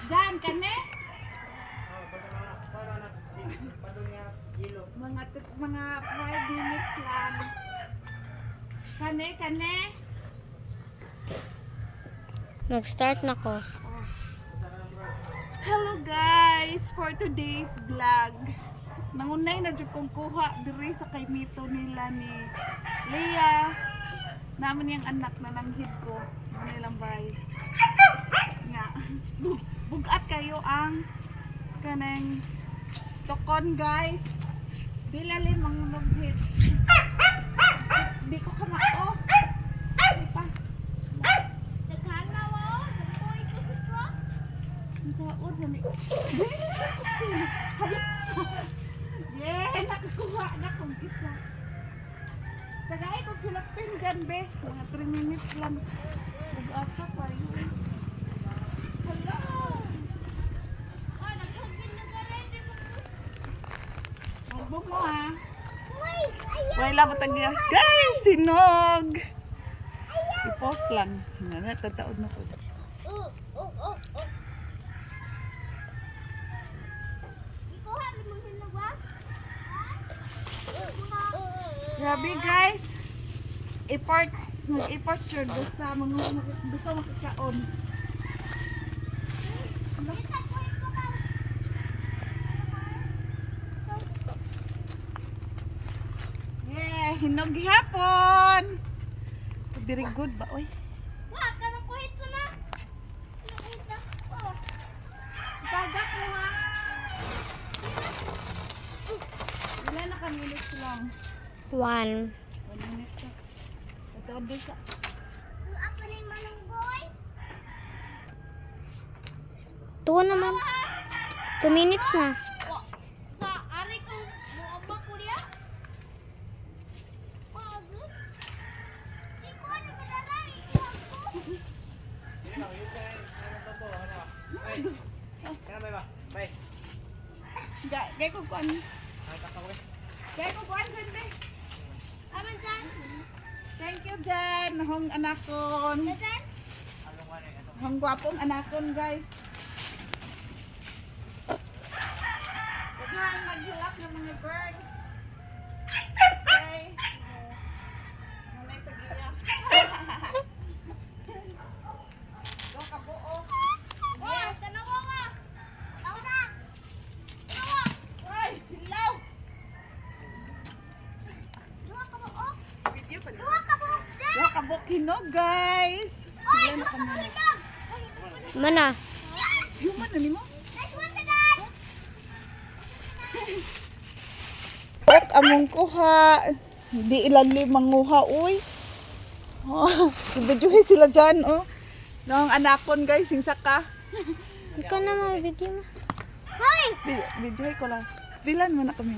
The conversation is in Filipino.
Diyan, kane? Mga 5 minutes lang. Kane? Nag-start na ko. Hello guys! For today's vlog, nangunay na dyan kong kuha diri sa kay mito nila ni Leah. Naman yung anak na nanghid ko. Manilang bay. Nga. Bugat kayo ang kanang tokon guys. Dilali mga maghid. Di ko kamao. Di pa. Saod na ni. Yeah, nakakuha na kong isa. Tagay kong silapin dyan, be. Mga 3 minutes lang. Mag-asa pa yun. Hello! Magbog mo, ha? Wala ba tagya? Guys, sinog! I-post lang. Natataod na ko. Grabe guys, mag-import yun basta gusto makikaon. Yeah, hinog gihapon. Very good ba, oy? Wah, kanang kuhit ko na. Kuhit na. Oh. Tagak mo ha. Wala na ka-minutes lang. 1. 1 minute ka. Ito bisa. Ako na yung malunggoy. 2 naman. 2 minutes na. Sa ari ko, muabba ko niya. Wag. Iko ano ka na lang. Gaya ko kuan. Gaya ko kuan sende. Aman dyan. Thank you Jan, hong anakon. Dyan. Hong gwapong anakon guys. Huwag maghilak ng mga birds. Okay. Mamay tagiya. Go kabuo. Yes. Tanawa nga. Tao na. Tanawa. Ay, hilaw. Duwa ka buok. Video pa Duwa ka buok dyan. Go kabuo hinog guys. Oy, Yan duwa ka kami. buok hinog. Mana? Human na nimo. Nice one sa dad. At among kuha. Di ilalim manguha uy. Oh, videohin sila dyan oh. Nang anakon guys, sing saka. Ikaw na mga video mo. Hoy. Videohin ko last. Dilan mo na kami.